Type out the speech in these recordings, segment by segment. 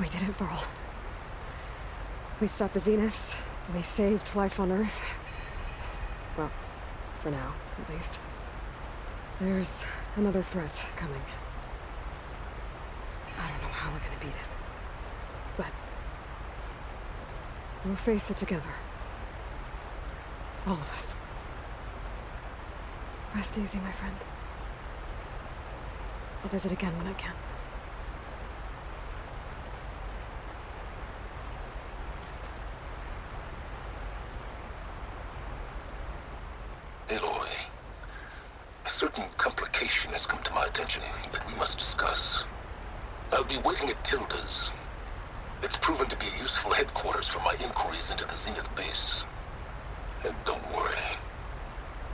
We did it, Varl. We stopped the Zeniths. We saved life on Earth. Well, for now, at least. There's another threat coming. I don't know how we're gonna beat it. But we'll face it together. All of us. Rest easy, my friend. I'll visit again when I can. Aloy, a certain complication has come to my attention that we must discuss. I'll be waiting at Tilda's. It's proven to be a useful headquarters for my inquiries into the Zenith base. And don't worry,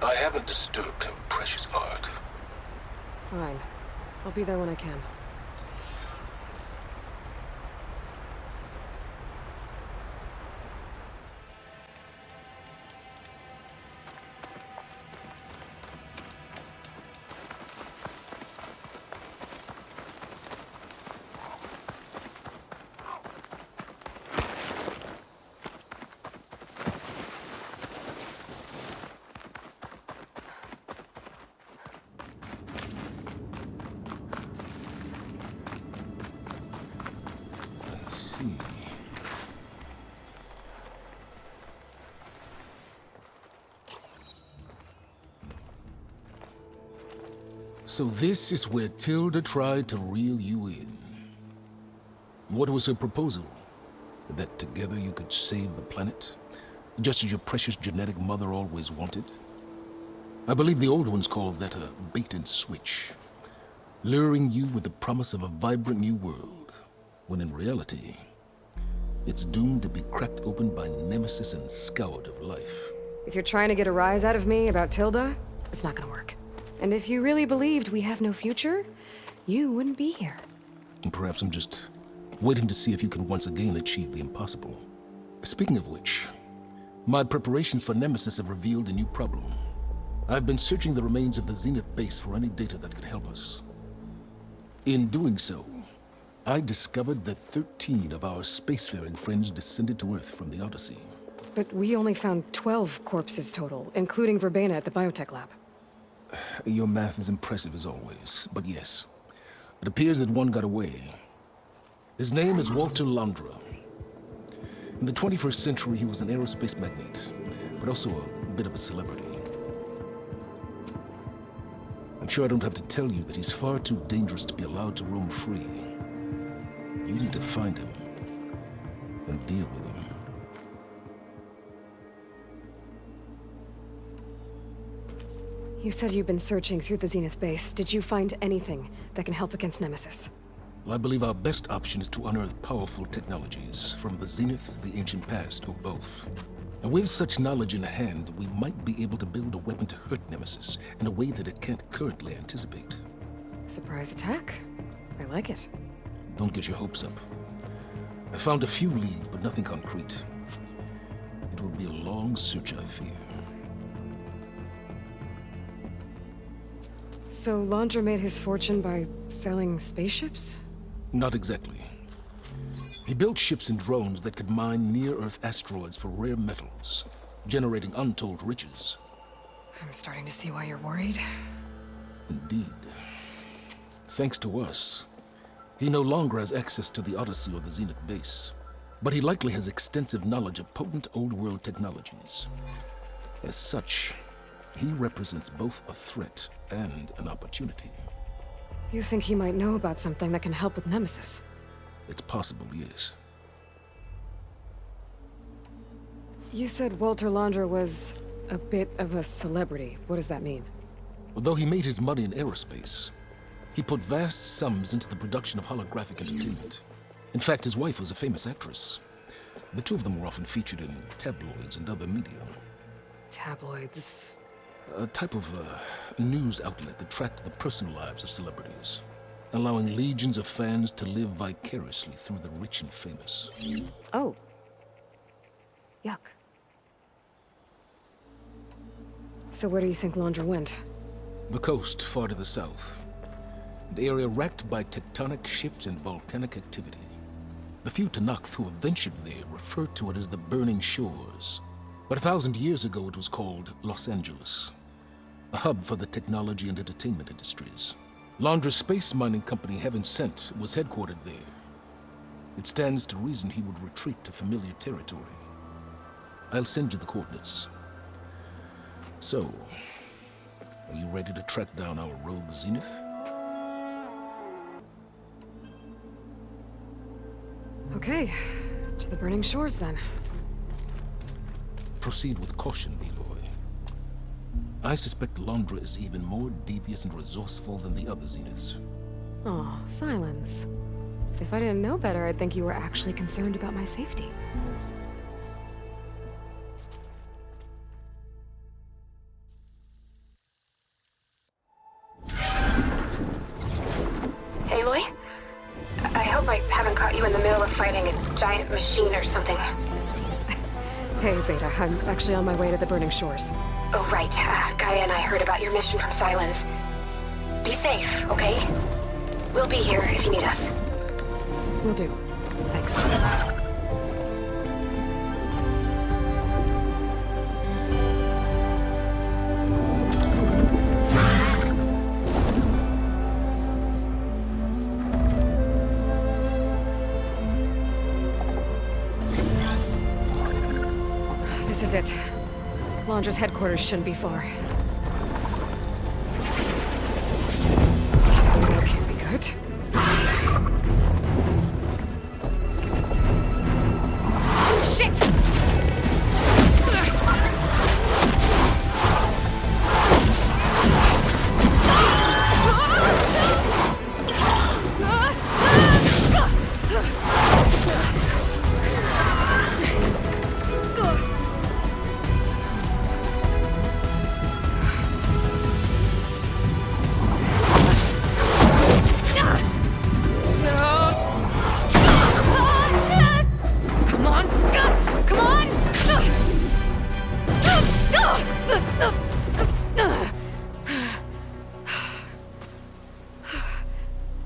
I haven't disturbed her precious art. Fine. I'll be there when I can. So this is where Tilda tried to reel you in. What was her proposal? That together you could save the planet? Just as your precious genetic mother always wanted? I believe the old ones called that a bait and switch. Luring you with the promise of a vibrant new world, when in reality, it's doomed to be cracked open by Nemesis and scoured of life. If you're trying to get a rise out of me about Tilda, it's not gonna work. And if you really believed we have no future, you wouldn't be here. And perhaps I'm just waiting to see if you can once again achieve the impossible. Speaking of which, my preparations for Nemesis have revealed a new problem. I've been searching the remains of the Zenith base for any data that could help us. In doing so, I discovered that 13 of our spacefaring friends descended to Earth from the Odyssey. But we only found 12 corpses total, including Verbena at the biotech lab. Your math is impressive as always, but yes. It appears that one got away. His name is Walter Londra. In the 21st century, he was an aerospace magnate, but also a bit of a celebrity. I'm sure I don't have to tell you that he's far too dangerous to be allowed to roam free. You need to find him and deal with him. You said you've been searching through the Zenith base. Did you find anything that can help against Nemesis? Well, I believe our best option is to unearth powerful technologies, from the Zeniths, the ancient past, or both. And with such knowledge in hand, we might be able to build a weapon to hurt Nemesis in a way that it can't currently anticipate. Surprise attack? I like it. Don't get your hopes up. I found a few leads, but nothing concrete. It will be a long search, I fear. So Londra made his fortune by selling spaceships? Not exactly. He built ships and drones that could mine near-Earth asteroids for rare metals, generating untold riches. I'm starting to see why you're worried. Indeed. Thanks to us, he no longer has access to the Odyssey or the Zenith base, but he likely has extensive knowledge of potent old-world technologies. As such, he represents both a threat and an opportunity. You think he might know about something that can help with Nemesis? It's possible, yes. You said Walter Londra was a bit of a celebrity. What does that mean? Although he made his money in aerospace, he put vast sums into the production of holographic entertainment. In fact, his wife was a famous actress. The two of them were often featured in tabloids and other media. Tabloids? A type of news outlet that tracked the personal lives of celebrities, allowing legions of fans to live vicariously through the rich and famous. Oh. Yuck. So where do you think Londra went? The coast, far to the south. An area racked by tectonic shifts and volcanic activity. The few Tenakth who have ventured there refer to it as the Burning Shores. But 1,000 years ago it was called Los Angeles, a hub for the technology and entertainment industries. Londra's space mining company Heaven Sent was headquartered there. It stands to reason he would retreat to familiar territory. I'll send you the coordinates. So, are you ready to track down our rogue Zenith? Okay, to the Burning Shores then. Proceed with caution, B-boy. I suspect Londra is even more devious and resourceful than the other Zeniths. Oh, Silence. If I didn't know better, I'd think you were actually concerned about my safety. Aloy? I hope I haven't caught you in the middle of fighting a giant machine or something. Hey, Beta, I'm actually on my way to the Burning Shores. Oh, right. Gaia and I heard about your mission from Silence. Be safe, okay? We'll be here if you need us. Will do. Thanks. This is it. Londra's headquarters shouldn't be far. That can't be good. Shit! Come on! Come on!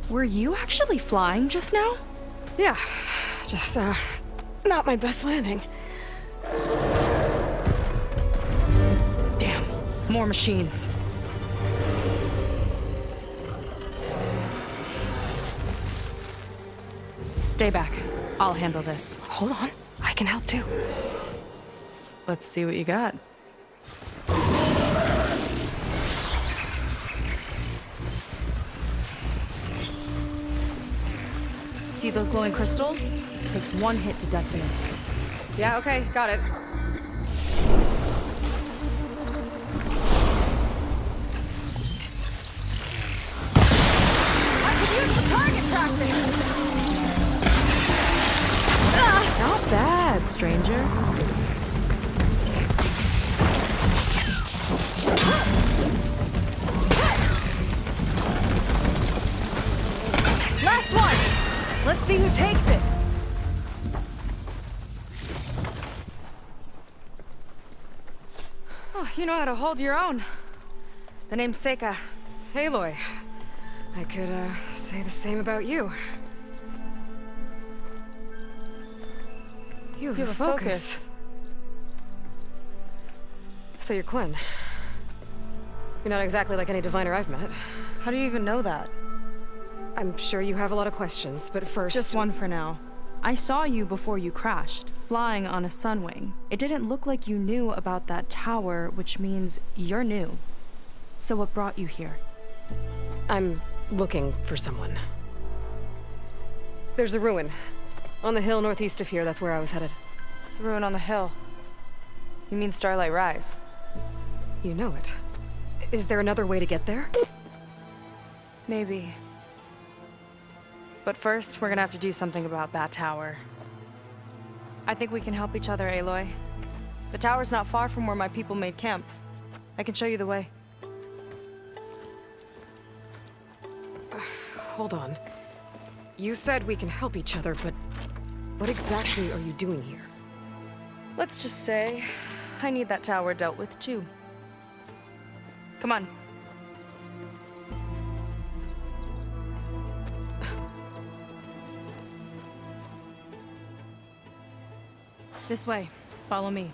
Were you actually flying just now? Yeah, just, not my best landing. Damn, more machines. Stay back. I'll handle this. Hold on, I can help too. Let's see what you got. See those glowing crystals? Takes one hit to detonate. Yeah, okay, got it. I could use the target practice! Not bad, stranger. Last one! Let's see who takes it. Oh, you know how to hold your own. The name's Seika. Aloy. I could, say the same about you. You have a focus. So you're Quinn. You're not exactly like any diviner I've met. How do you even know that? I'm sure you have a lot of questions, but first... Just one for now. I saw you before you crashed, flying on a Sunwing. It didn't look like you knew about that tower, which means you're new. So what brought you here? I'm looking for someone. There's a ruin. On the hill northeast of here, that's where I was headed. The ruin on the hill. You mean Starlight Rise? You know it. Is there another way to get there? Maybe. But first, we're gonna have to do something about that tower. I think we can help each other, Aloy. The tower's not far from where my people made camp. I can show you the way. Hold on. You said we can help each other, but what exactly are you doing here? Let's just say, I need that tower dealt with too. Come on. This way. Follow me.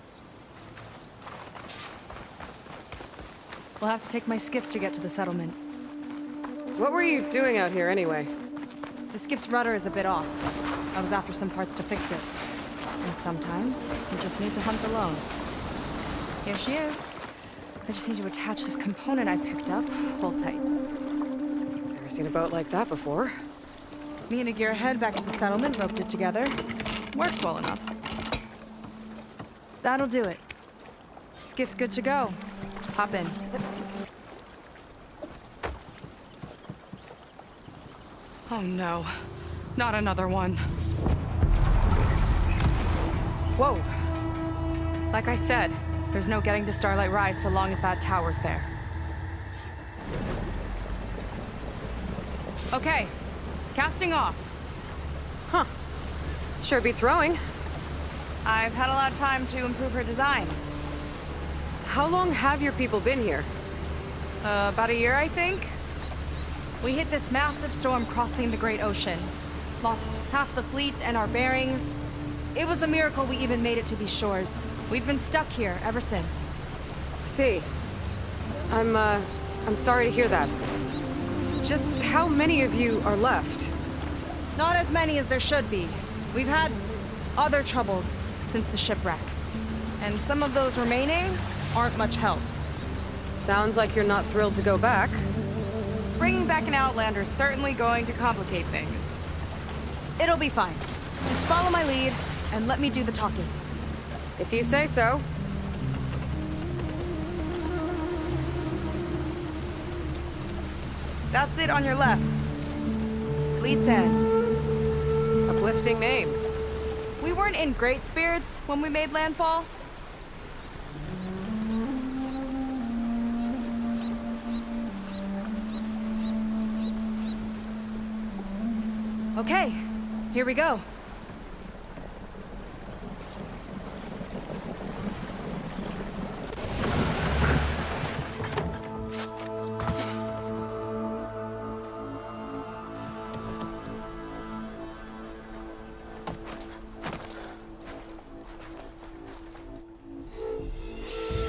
We'll have to take my skiff to get to the settlement. What were you doing out here anyway? The skiff's rudder is a bit off. I was after some parts to fix it. And sometimes, you just need to hunt alone. Here she is. I just need to attach this component I picked up. Hold tight. Never seen a boat like that before. Me and a gearhead back at the settlement roped it together. Works well enough. That'll do it. Skiff's good to go. Hop in. Oh no. Not another one. Whoa. Like I said, there's no getting to Starlight Rise so long as that tower's there. Okay. Casting off. Huh. Sure beats rowing. I've had a lot of time to improve her design. How long have your people been here? About a year, I think. We hit this massive storm crossing the Great Ocean. Lost half the fleet and our bearings. It was a miracle we even made it to these shores. We've been stuck here ever since. See. I'm sorry to hear that. Just how many of you are left? Not as many as there should be. We've had other troubles since the shipwreck. And some of those remaining aren't much help. Sounds like you're not thrilled to go back. Bringing back an Outlander's certainly going to complicate things. It'll be fine. Just follow my lead and let me do the talking. If you say so. That's it on your left. Fleet's End. Uplifting name. We weren't in great spirits when we made landfall. Okay, here we go.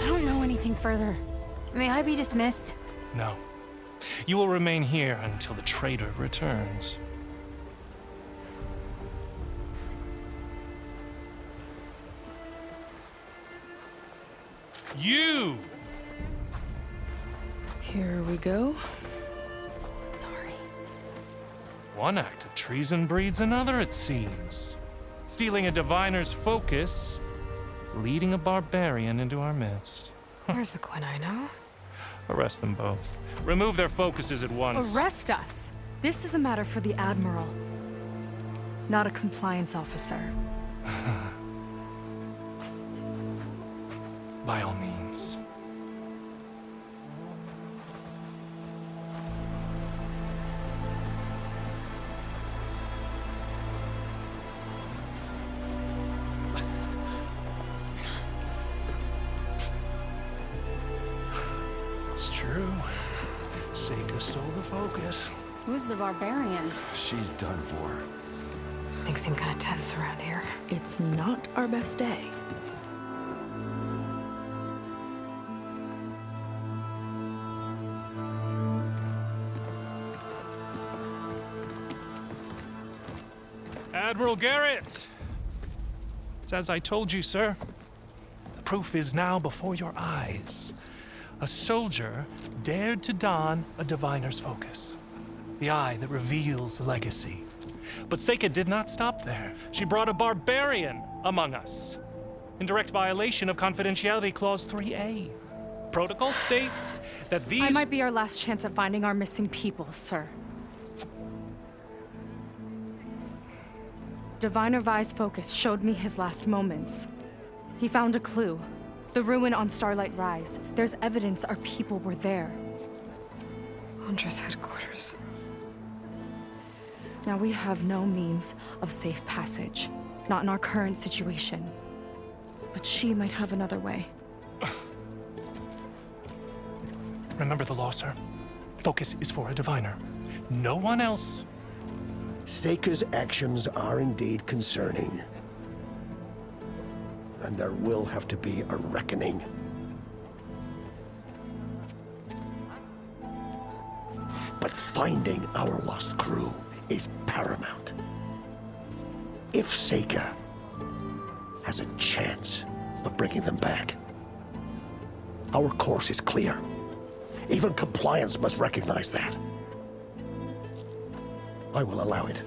I don't know anything further. May I be dismissed? No. You will remain here until the traitor returns. You! Here we go. Sorry. One act of treason breeds another, it seems. Stealing a diviner's focus, leading a barbarian into our midst. Where's the Quinn I know? Arrest them both. Remove their focuses at once. Arrest us! This is a matter for the Admiral, not a compliance officer. By all means. It's true. Seika stole the focus. Who's the barbarian? She's done for. Things seem kind of tense around here. It's not our best day. Admiral Garrett! It's as I told you, sir. The proof is now before your eyes. A soldier dared to don a diviner's focus. The eye that reveals the legacy. But Seika did not stop there. She brought a barbarian among us. In direct violation of Confidentiality Clause 3A. Protocol states that these... I might be our last chance at finding our missing people, sir. Diviner Vi's focus showed me his last moments. He found a clue. The ruin on Starlight Rise. There's evidence our people were there. Huntress headquarters. Now we have no means of safe passage. Not in our current situation. But she might have another way. Remember the law, sir. Focus is for a diviner. No one else. Seika's actions are indeed concerning. and there will have to be a reckoning. But finding our lost crew is paramount. If Seika has a chance of bringing them back, our course is clear. Even compliance must recognize that. I will allow it.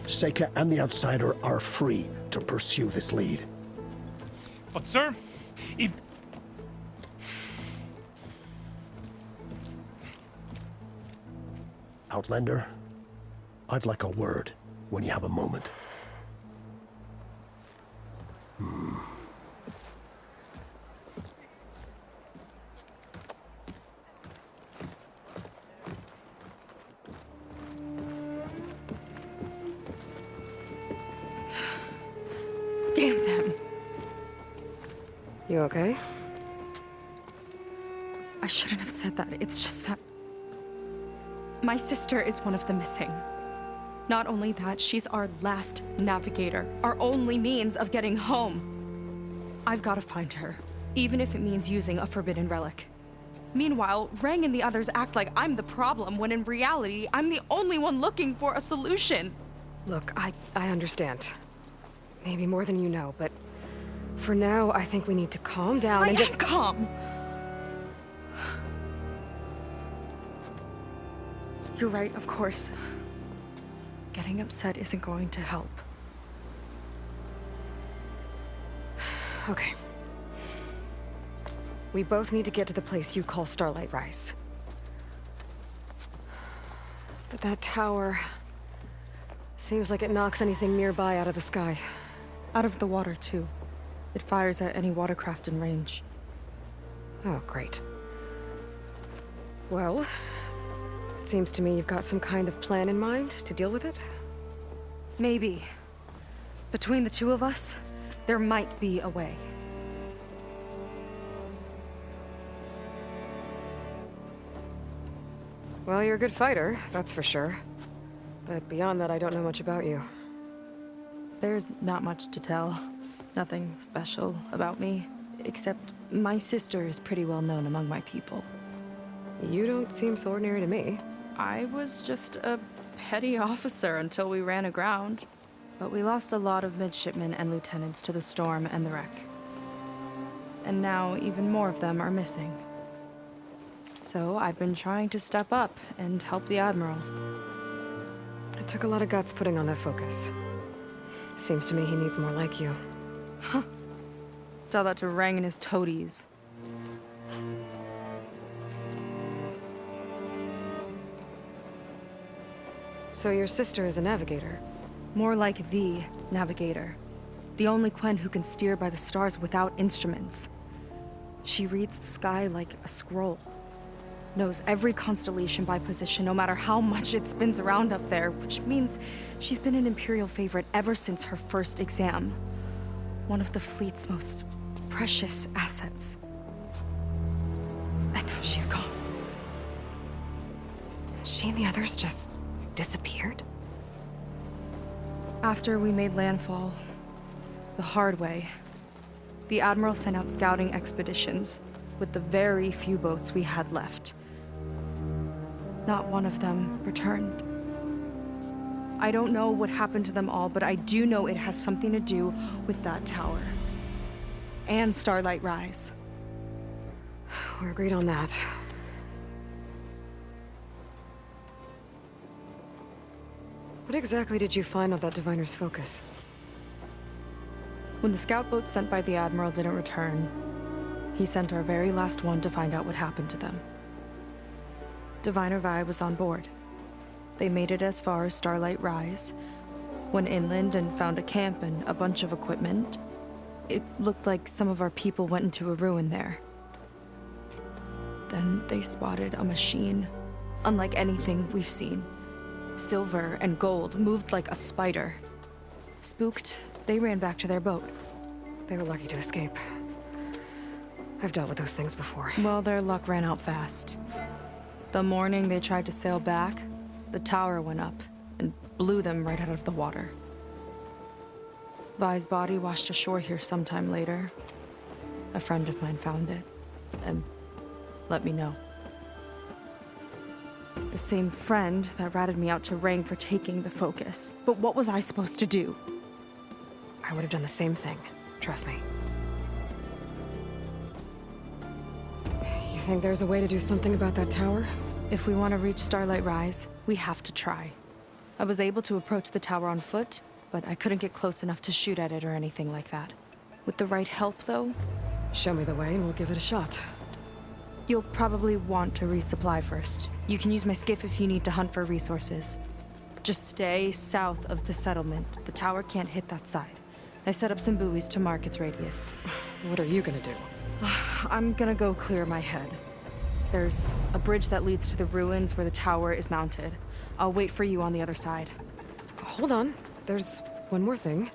Seika and the Outsider are free to pursue this lead. But, sir, if... Outlander, I'd like a word when you have a moment. Damn them. You okay? I shouldn't have said that. It's just that my sister is one of the missing. Not only that, she's our last navigator, our only means of getting home. I've got to find her, even if it means using a forbidden relic. Meanwhile, Rang and the others act like I'm the problem, when in reality, I'm the only one looking for a solution. Look, I understand. Maybe more than you know, but for now, I think we need to calm down I and am just... calm. You're right, of course. Getting upset isn't going to help. Okay. We both need to get to the place you call Starlight Rise. But that tower... seems like it knocks anything nearby out of the sky. Out of the water, too. It fires at any watercraft in range. Oh, great. Well, it seems to me you've got some kind of plan in mind to deal with it? Maybe. Between the two of us, there might be a way. Well, you're a good fighter, that's for sure. But beyond that, I don't know much about you. There's not much to tell. Nothing special about me, except my sister is pretty well known among my people. You don't seem so ordinary to me. I was just a petty officer until we ran aground. But we lost a lot of midshipmen and lieutenants to the storm and the wreck. And now even more of them are missing. So I've been trying to step up and help the Admiral. It took a lot of guts putting on that focus. Seems to me he needs more like you. Tell that to Rang and his toadies. So your sister is a navigator? More like the navigator. The only Quen who can steer by the stars without instruments. She reads the sky like a scroll. Knows every constellation by position, no matter how much it spins around up there, which means she's been an Imperial favorite ever since her first exam. One of the fleet's most precious assets. And now she's gone. She and the others just disappeared? After we made landfall, the hard way, the Admiral sent out scouting expeditions with the very few boats we had left. Not one of them returned. I don't know what happened to them all, but I do know it has something to do with that tower. And Starlight Rise. We're agreed on that. What exactly did you find of that Diviner's focus? When the scout boat sent by the Admiral didn't return, he sent our very last one to find out what happened to them. Diviner Vi was on board. They made it as far as Starlight Rise, went inland and found a camp and a bunch of equipment. It looked like some of our people went into a ruin there. Then they spotted a machine, unlike anything we've seen. Silver and gold, moved like a spider. Spooked, they ran back to their boat. They were lucky to escape. I've dealt with those things before. Well, their luck ran out fast. The morning they tried to sail back, the tower went up and blew them right out of the water. Vi's body washed ashore here sometime later. A friend of mine found it and let me know. The same friend that ratted me out to Rang for taking the focus. But what was I supposed to do? I would have done the same thing. Trust me. You think there's a way to do something about that tower? If we want to reach Starlight Rise, we have to try. I was able to approach the tower on foot, but I couldn't get close enough to shoot at it or anything like that. With the right help, though, Show me the way and we'll give it a shot. you'll probably want to resupply first. You can use my skiff if you need to hunt for resources. Just stay south of the settlement. The tower can't hit that side. I set up some buoys to mark its radius. What are you gonna do? I'm gonna go clear my head. There's a bridge that leads to the ruins where the tower is mounted. I'll wait for you on the other side. Hold on. There's one more thing.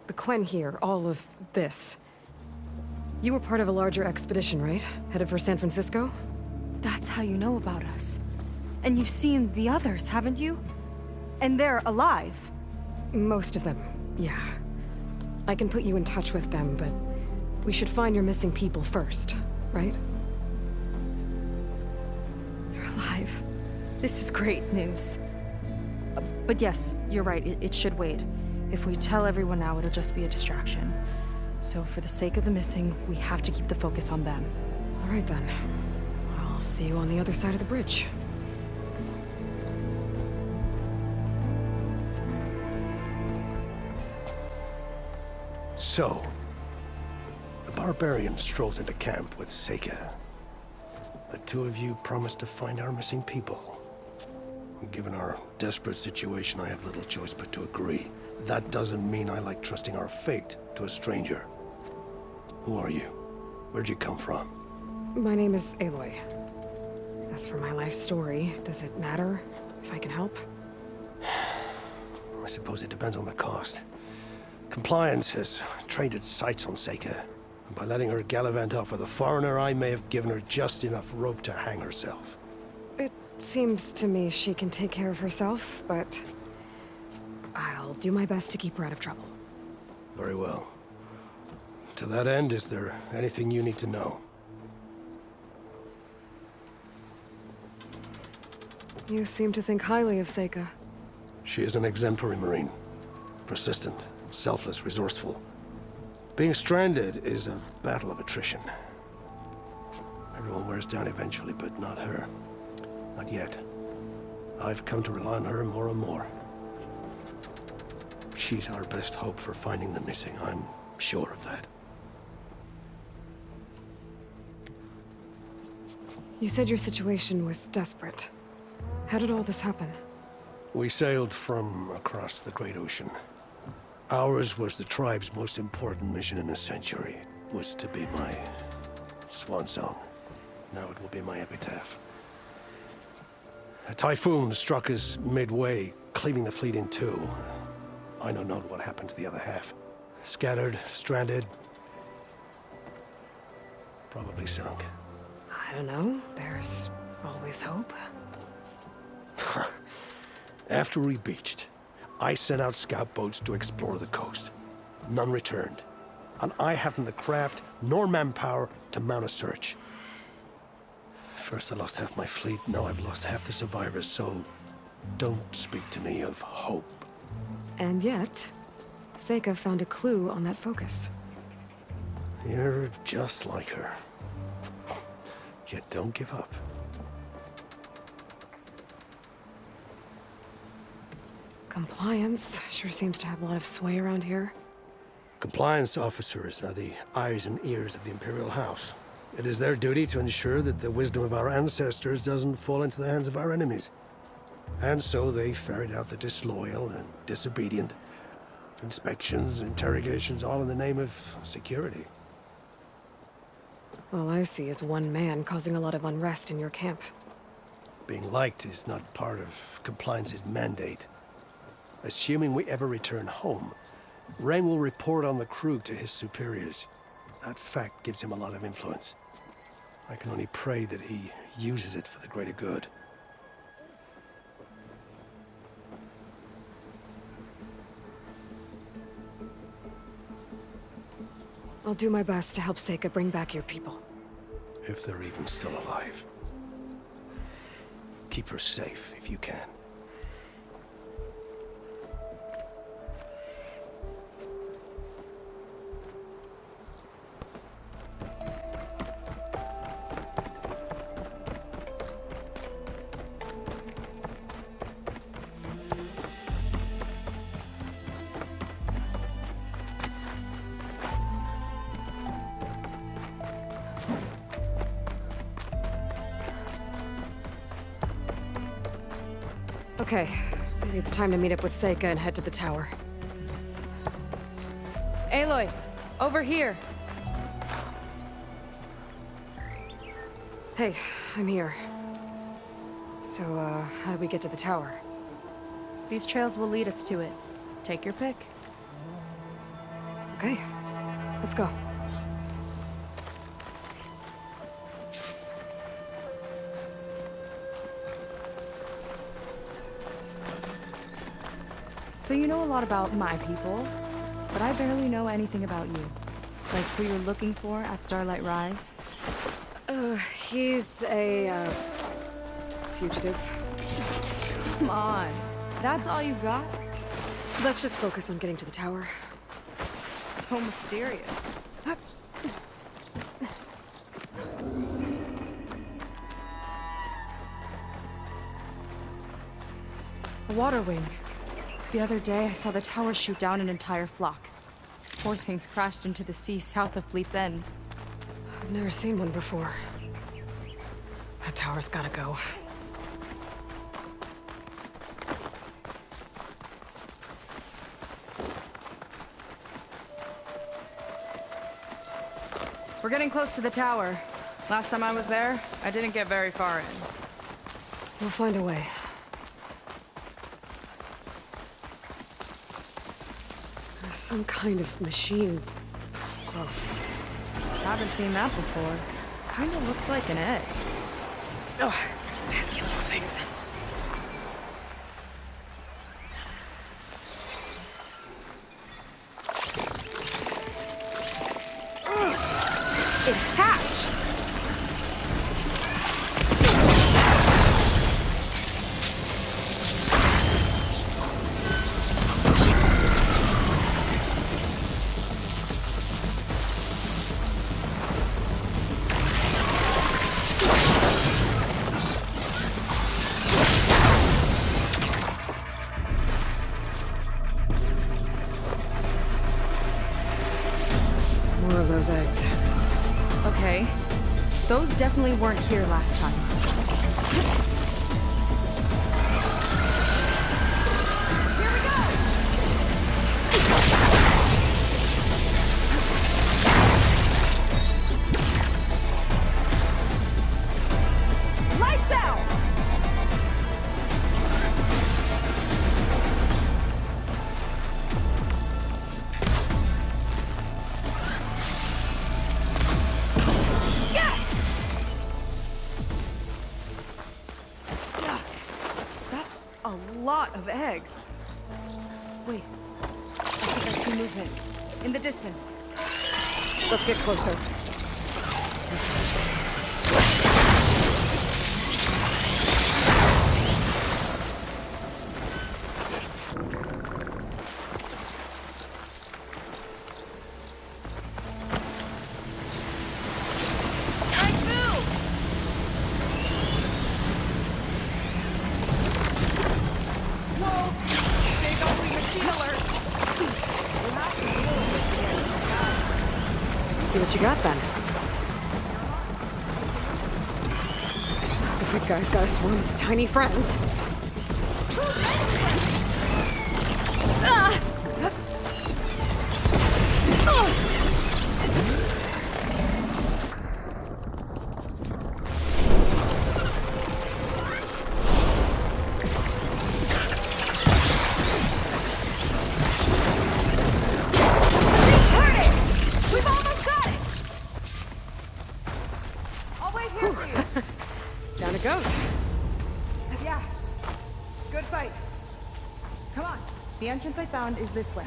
The Quen here, all of this. You were part of a larger expedition, right? Headed for San Francisco? That's how you know about us. And you've seen the others, haven't you? And they're alive. Most of them, yeah. I can put you in touch with them, but we should find your missing people first, right? They're alive. This is great news. But yes, you're right, it should wait. If we tell everyone now, it'll just be a distraction. So for the sake of the missing, we have to keep the focus on them. All right then. I'll see you on the other side of the bridge. So, the barbarian strolls into camp with Seika. The two of you promised to find our missing people. Given our desperate situation, I have little choice but to agree. That doesn't mean I like trusting our fate to a stranger. Who are you? Where'd you come from? My name is Aloy. As for my life story, does it matter if I can help? I suppose it depends on the cost. Compliance has trained its sights on Seika. And by letting her gallivant off with a foreigner, I may have given her just enough rope to hang herself. It seems to me she can take care of herself, but I'll do my best to keep her out of trouble. Very well. To that end, is there anything you need to know? You seem to think highly of Seika. She is an exemplary Marine. Persistent, selfless, resourceful. Being stranded is a battle of attrition. Everyone wears down eventually, but not her. Not yet. I've come to rely on her more and more. She's our best hope for finding the missing, I'm sure of that. You said your situation was desperate. How did all this happen? We sailed from across the Great Ocean. Ours was the tribe's most important mission in a century. It was to be my swan song. Now it will be my epitaph. A typhoon struck us midway, cleaving the fleet in two. I know not what happened to the other half. Scattered, stranded, probably sunk. I don't know. There's always hope. After we beached, I sent out scout boats to explore the coast. None returned. And I haven't the craft nor manpower to mount a search. First I lost half my fleet, now I've lost half the survivors, so don't speak to me of hope. And yet, Seika found a clue on that focus. You're just like her. Yet don't give up. Compliance sure seems to have a lot of sway around here. Compliance officers are the eyes and ears of the Imperial House. It is their duty to ensure that the wisdom of our ancestors doesn't fall into the hands of our enemies. And so they ferret out the disloyal and disobedient. Inspections, interrogations, all in the name of security. All I see is one man causing a lot of unrest in your camp. Being liked is not part of Compliance's mandate. Assuming we ever return home, Rang will report on the crew to his superiors. That fact gives him a lot of influence. I can only pray that he uses it for the greater good. I'll do my best to help Seika bring back your people. If they're even still alive. Keep her safe if you can. Okay, maybe it's time to meet up with Seika and head to the tower. Aloy, over here. Hey, I'm here. So, how do we get to the tower? These trails will lead us to it. Take your pick. Okay, let's go. So you know a lot about my people, but I barely know anything about you. Like who you're looking for at Starlight Rise. He's a, fugitive. Come on, that's all you got? Let's just focus on getting to the tower. So mysterious. A water wing. The other day, I saw the tower shoot down an entire flock. Poor things crashed into the sea south of Fleet's End. I've never seen one before. That tower's gotta go. We're getting close to the tower. Last time I was there, I didn't get very far in. We'll find a way. There's some kind of machine close. Haven't seen that before. Kinda looks like an egg. Ugh, pesky little things. It hatched! More of those eggs. Okay. Those definitely weren't here last time. Lights out! That's a lot of eggs. Wait, I think I see movement. In the distance. Let's get closer. See what you got then. The big guy's got a swarm of tiny friends. We've almost got it! I'll wait here for you. Down it goes. Yeah. Good fight. Come on. The entrance I found is this way.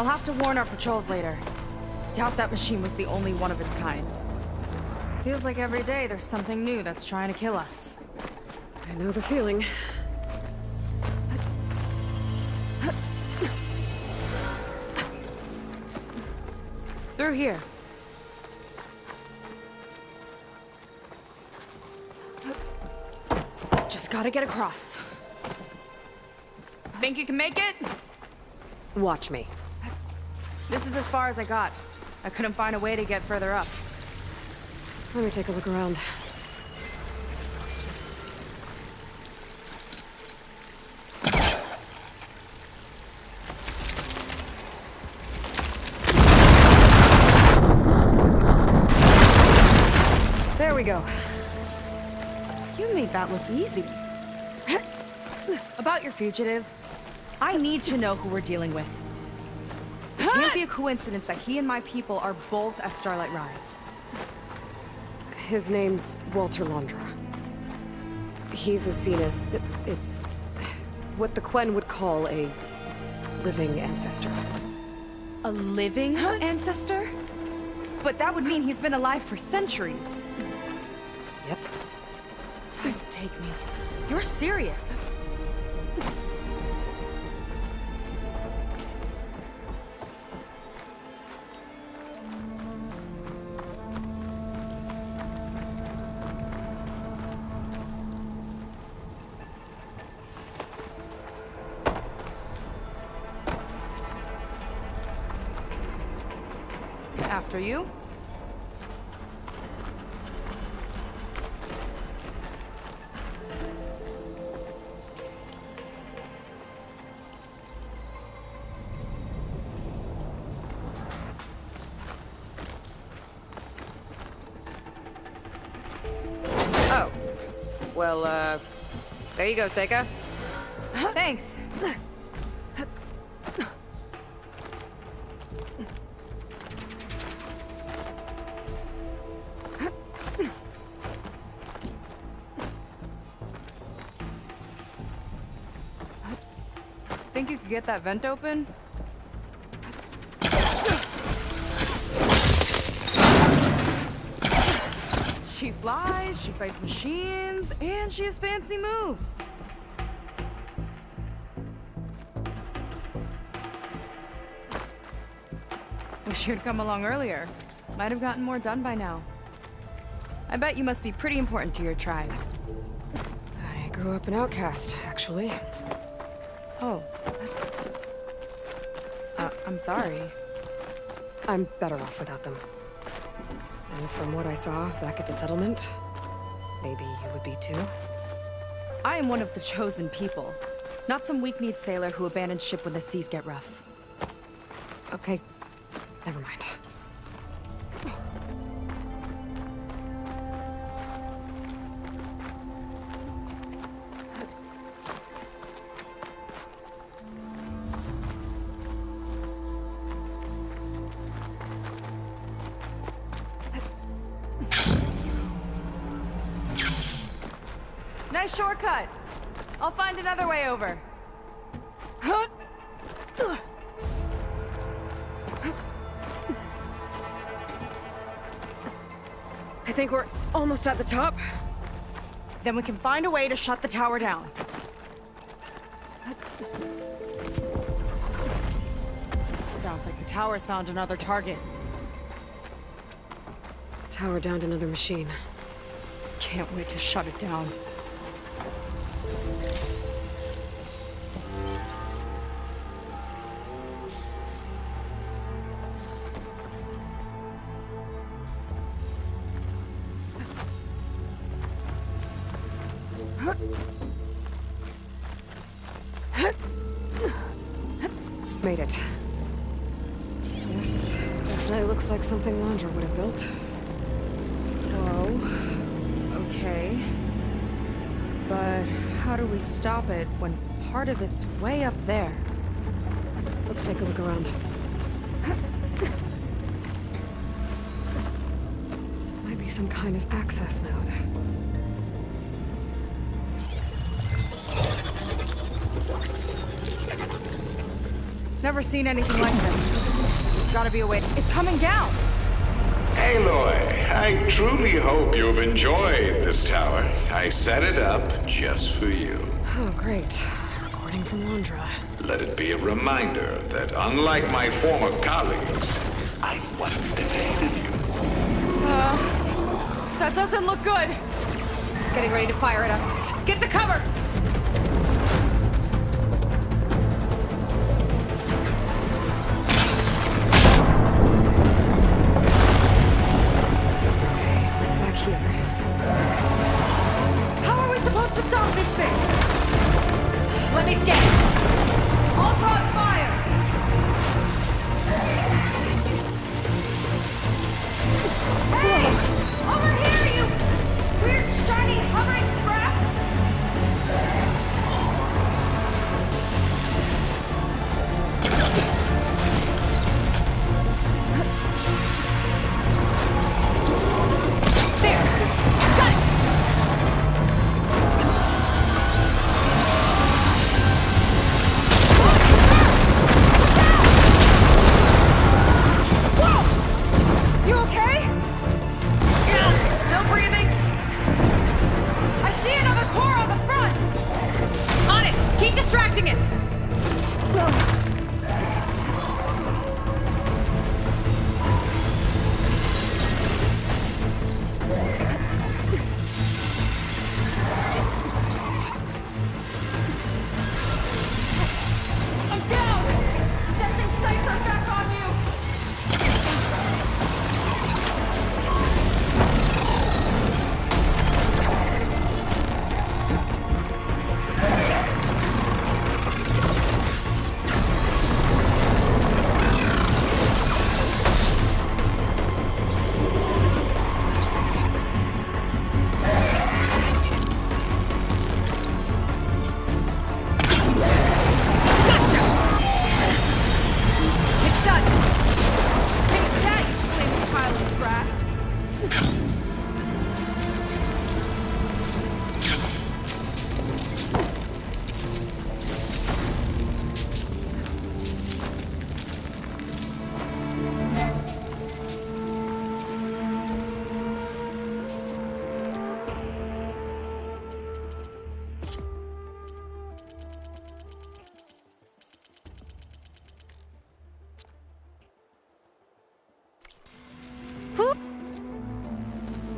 I'll have to warn our patrols later. Doubt that machine was the only one of its kind. Feels like every day there's something new that's trying to kill us. I know the feeling. Through here. Just gotta get across. Think you can make it? Watch me. This is as far as I got. I couldn't find a way to get further up. Let me take a look around. There we go. You made that look easy. About your fugitive, I need to know who we're dealing with. It can't be a coincidence that he and my people are both at Starlight Rise. His name's Walter Londra. He's a Zenith. It's what the Quen would call a living ancestor. A living ancestor? But that would mean he's been alive for centuries. Yep. Tides take me. You're serious. After you. Oh. Well, there you go, Seika. Thanks. Think you could get that vent open? She flies, she fights machines, and she has fancy moves. Wish you'd come along earlier. Might have gotten more done by now. I bet you must be pretty important to your tribe. I grew up an outcast, actually. Oh. I'm sorry. I'm better off without them. And from what I saw back at the settlement, maybe you would be too? I am one of the chosen people. Not some weak-kneed sailor who abandons ship when the seas get rough. Okay, never mind. Nice shortcut. I'll find another way over. I think we're almost at the top. Then we can find a way to shut the tower down. Sounds like the tower's found another target. Tower downed another machine. Can't wait to shut it down. Made it. This definitely looks like something Londra would have built. Whoa. Okay. But how do we stop it when part of it's way up there? Let's take a look around. This might be some kind of access node. Never seen anything like this. gotta be a way. It's coming down! Aloy, I truly hope you've enjoyed this tower. I set it up just for you. Oh, great. Recording from Londra. Let it be a reminder that unlike my former colleagues, I once defeated you. That doesn't look good! It's getting ready to fire at us. Get to cover! How are we supposed to stop this thing? Let me scan. Ultron fire! Hey! Over here, you weird, shiny, hovering scrap!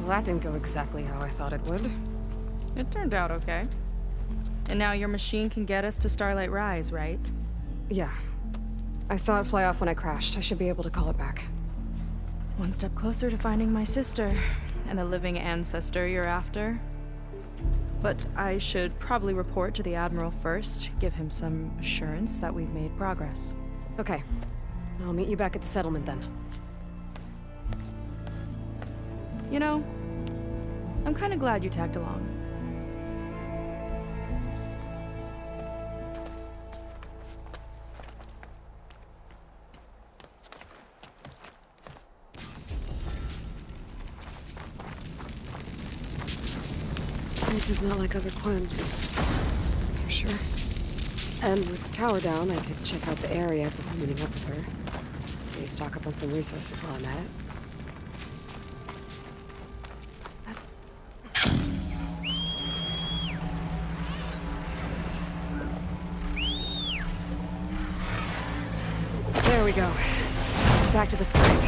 Well, that didn't go exactly how I thought it would. It turned out okay. And now your machine can get us to Starlight Rise, right? Yeah. I saw it fly off when I crashed. I should be able to call it back. One step closer to finding my sister, and the living ancestor you're after. But I should probably report to the Admiral first, give him some assurance that we've made progress. Okay. I'll meet you back at the settlement then. You know, I'm kind of glad you tagged along. This is not like other Quinn. That's for sure. And with the tower down, I could check out the area before meeting up with her. Maybe stock up on some resources while I'm at it. There we go. Back to the skies.